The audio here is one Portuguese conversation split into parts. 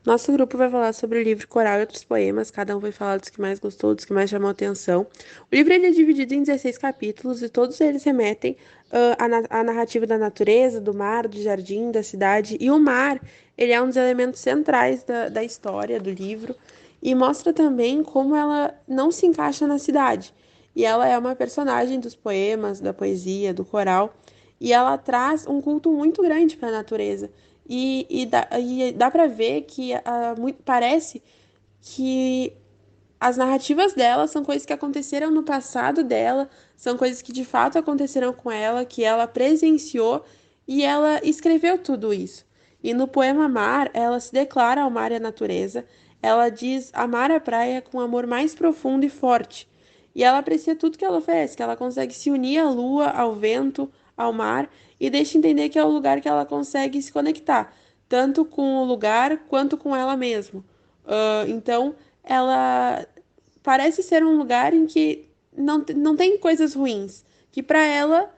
Nosso grupo vai falar sobre o livro Coral e outros poemas, cada um vai falar dos que mais gostou, dos que mais chamou atenção. O livro ele é dividido em 16 capítulos e todos eles remetem à narrativa da natureza, do mar, do jardim, da cidade. E o mar, ele é um dos elementos centrais da história do livro e mostra também como ela não se encaixa na cidade. E ela é uma personagem dos poemas, da poesia, do coral, e ela traz um culto muito grande para a natureza. E dá para ver que parece que as narrativas dela são coisas que aconteceram no passado dela, são coisas que de fato aconteceram com ela, que ela presenciou e ela escreveu tudo isso. E no poema Mar, ela se declara ao mar e à natureza, ela diz amar a praia com amor mais profundo e forte. E ela aprecia tudo que ela oferece, que ela consegue se unir à lua, ao vento, ao mar, e deixa entender que é o lugar que ela consegue se conectar, tanto com o lugar quanto com ela mesma. Então, ela parece ser um lugar em que não tem coisas ruins, que para ela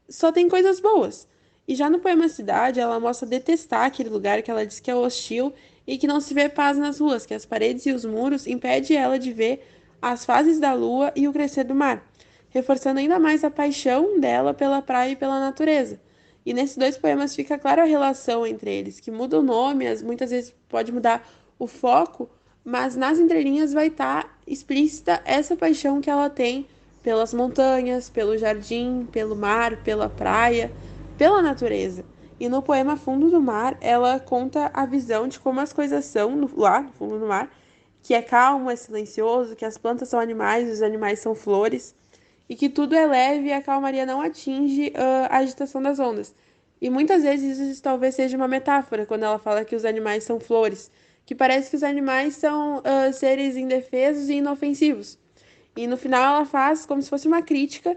só tem coisas boas. E já no poema Cidade, ela mostra detestar aquele lugar que ela diz que é hostil e que não se vê paz nas ruas, que as paredes e os muros impedem ela de ver as fases da lua e o crescer do mar, reforçando ainda mais a paixão dela pela praia e pela natureza. E nesses dois poemas fica clara a relação entre eles, que muda o nome, muitas vezes pode mudar o foco, mas nas entrelinhas vai estar explícita essa paixão que ela tem pelas montanhas, pelo jardim, pelo mar, pela praia, pela natureza. E no poema Fundo do Mar, ela conta a visão de como as coisas são lá no fundo do mar, que é calmo, é silencioso, que as plantas são animais, os animais são flores, e que tudo é leve e a calmaria não atinge a agitação das ondas. E muitas vezes isso talvez seja uma metáfora, quando ela fala que os animais são flores, que parece que os animais são seres indefesos e inofensivos. E no final ela faz como se fosse uma crítica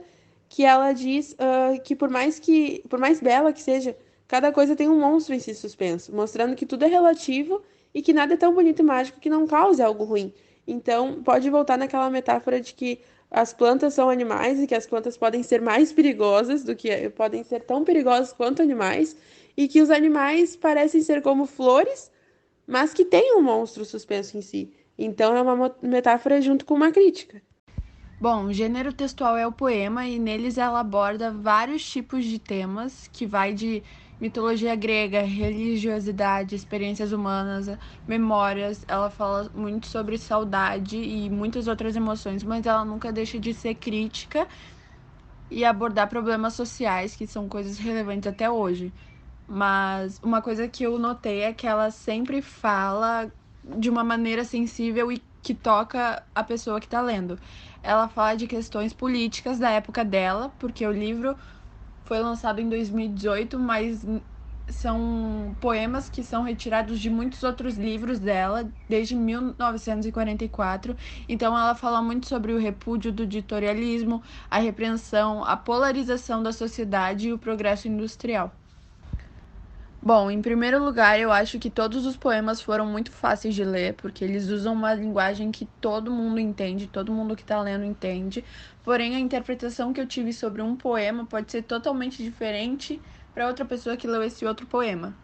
que ela diz que por mais bela que seja, cada coisa tem um monstro em si suspenso, mostrando que tudo é relativo e que nada é tão bonito e mágico que não cause algo ruim. Então, pode voltar naquela metáfora de que as plantas são animais e que as plantas podem ser mais perigosas do que podem ser tão perigosas quanto animais e que os animais parecem ser como flores, mas que têm um monstro suspenso em si. Então, é uma metáfora junto com uma crítica. Bom, o gênero textual é o poema e neles ela aborda vários tipos de temas, que vai de mitologia grega, religiosidade, experiências humanas, memórias. Ela fala muito sobre saudade e muitas outras emoções, mas ela nunca deixa de ser crítica e abordar problemas sociais, que são coisas relevantes até hoje. Mas uma coisa que eu notei é que ela sempre fala de uma maneira sensível e que toca a pessoa que está lendo. Ela fala de questões políticas da época dela, porque o livro foi lançado em 2018, mas são poemas que são retirados de muitos outros livros dela, desde 1944. Então ela fala muito sobre o repúdio do editorialismo, a repreensão, a polarização da sociedade e o progresso industrial. Bom, em primeiro lugar, eu acho que todos os poemas foram muito fáceis de ler, porque eles usam uma linguagem que todo mundo entende, todo mundo que está lendo entende. Porém, a interpretação que eu tive sobre um poema pode ser totalmente diferente para outra pessoa que leu esse outro poema.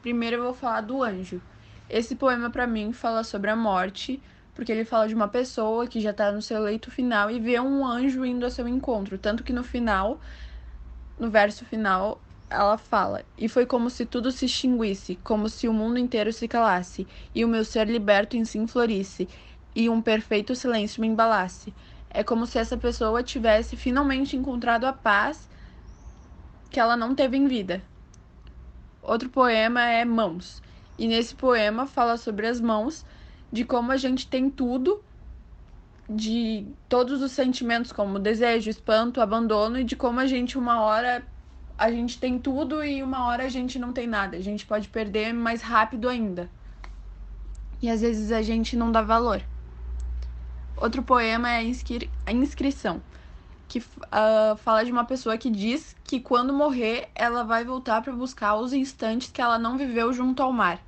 Primeiro, eu vou falar do Anjo. Esse poema, para mim, fala sobre a morte, porque ele fala de uma pessoa que já está no seu leito final e vê um anjo indo ao seu encontro. Tanto que no final, no verso final, ela fala: "E foi como se tudo se extinguisse, como se o mundo inteiro se calasse, e o meu ser liberto em si florisse, e um perfeito silêncio me embalasse." É como se essa pessoa tivesse finalmente encontrado a paz que ela não teve em vida. Outro poema é Mãos. E nesse poema fala sobre as mãos, de como a gente tem tudo, de todos os sentimentos como desejo, espanto, abandono, e de como a gente uma hora a gente tem tudo e uma hora a gente não tem nada. A gente pode perder mais rápido ainda. E às vezes a gente não dá valor. Outro poema é a Inscrição, que fala de uma pessoa que diz que quando morrer ela vai voltar para buscar os instantes que ela não viveu junto ao mar.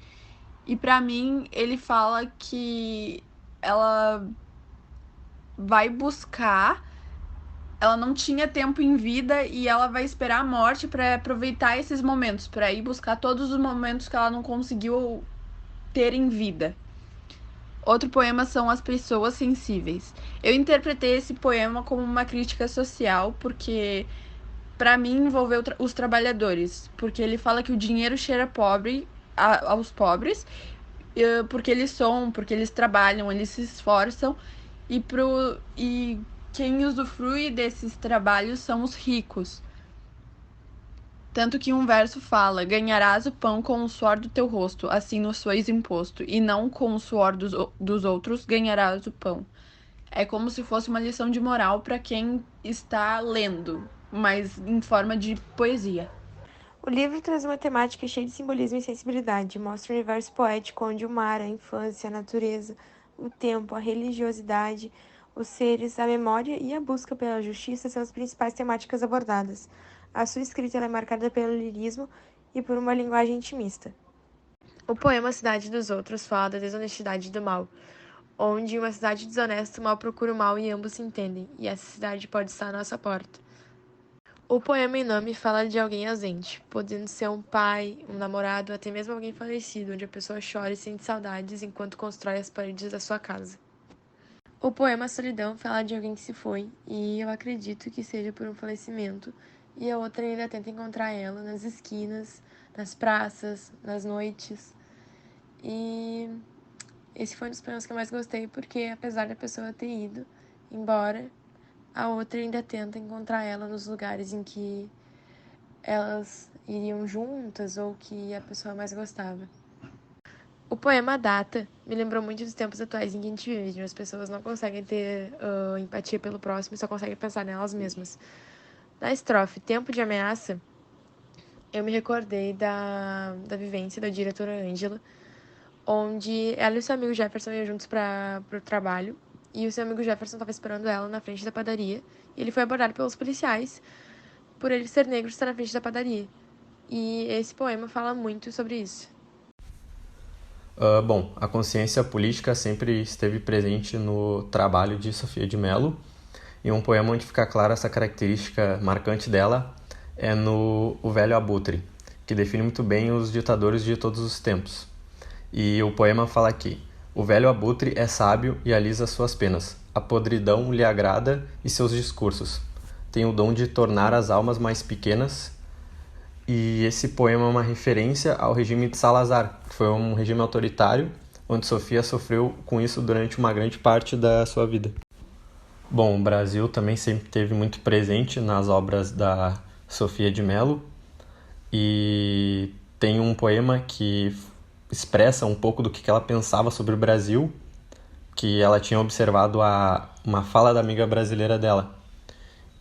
E para mim ele fala que ela vai buscar, ela não tinha tempo em vida e ela vai esperar a morte para aproveitar esses momentos, para ir buscar todos os momentos que ela não conseguiu terem vida. Outro poema são As Pessoas Sensíveis. Eu interpretei esse poema como uma crítica social, porque para mim envolveu os trabalhadores, porque ele fala que o dinheiro cheira pobre aos pobres, porque eles são, porque eles trabalham, eles se esforçam, e quem usufrui desses trabalhos são os ricos. Tanto que um verso fala: ganharás o pão com o suor do teu rosto, assim nos sois imposto, e não com o suor dos outros ganharás o pão. É como se fosse uma lição de moral para quem está lendo, mas em forma de poesia. O livro traz uma temática cheia de simbolismo e sensibilidade. Mostra um universo poético onde o mar, a infância, a natureza, o tempo, a religiosidade, os seres, a memória e a busca pela justiça são as principais temáticas abordadas. A sua escrita é marcada pelo lirismo e por uma linguagem intimista. O poema Cidade dos Outros fala da desonestidade e do mal, onde uma cidade desonesta o mal procura o mal e ambos se entendem, e essa cidade pode estar à nossa porta. O poema em nome fala de alguém ausente, podendo ser um pai, um namorado, até mesmo alguém falecido, onde a pessoa chora e sente saudades enquanto constrói as paredes da sua casa. O poema Solidão fala de alguém que se foi, e eu acredito que seja por um falecimento, e a outra ainda tenta encontrar ela nas esquinas, nas praças, nas noites. E esse foi um dos poemas que eu mais gostei, porque apesar da pessoa ter ido embora, a outra ainda tenta encontrar ela nos lugares em que elas iriam juntas ou que a pessoa mais gostava. O poema Data me lembrou muito dos tempos atuais em que a gente vive, onde as pessoas não conseguem ter empatia pelo próximo e só conseguem pensar nelas mesmas. Na estrofe Tempo de Ameaça, eu me recordei da vivência da diretora Ângela, onde ela e seu amigo Jefferson iam juntos para o trabalho, e o seu amigo Jefferson estava esperando ela na frente da padaria, e ele foi abordado pelos policiais por ele ser negro e estar na frente da padaria. E esse poema fala muito sobre isso. Bom, a consciência política sempre esteve presente no trabalho de Sofia de Mello, e um poema onde fica clara essa característica marcante dela é no O Velho Abutre, que define muito bem os ditadores de todos os tempos. E o poema fala aqui: o velho abutre é sábio e alisa suas penas. A podridão lhe agrada e seus discursos. Tem o dom de tornar as almas mais pequenas. E esse poema é uma referência ao regime de Salazar, que foi um regime autoritário, onde Sofia sofreu com isso durante uma grande parte da sua vida. Bom, o Brasil também sempre esteve muito presente nas obras da Sofia de Mello, e tem um poema que expressa um pouco do que ela pensava sobre o Brasil, que ela tinha observado uma fala da amiga brasileira dela,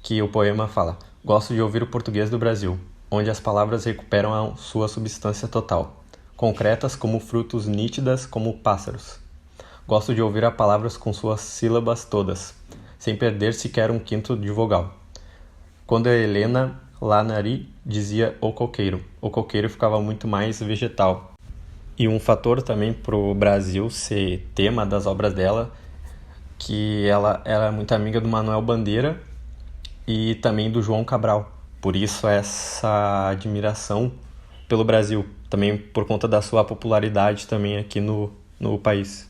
que o poema fala: gosto de ouvir o português do Brasil, onde as palavras recuperam a sua substância total, concretas como frutos, nítidas como pássaros. Gosto de ouvir as palavras com suas sílabas todas, sem perder sequer um quinto de vogal. Quando a Helena Lanari dizia o coqueiro ficava muito mais vegetal. E um fator também para o Brasil ser tema das obras dela, que ela era muito amiga do Manuel Bandeira e também do João Cabral. Por isso essa admiração pelo Brasil, também por conta da sua popularidade também aqui no país.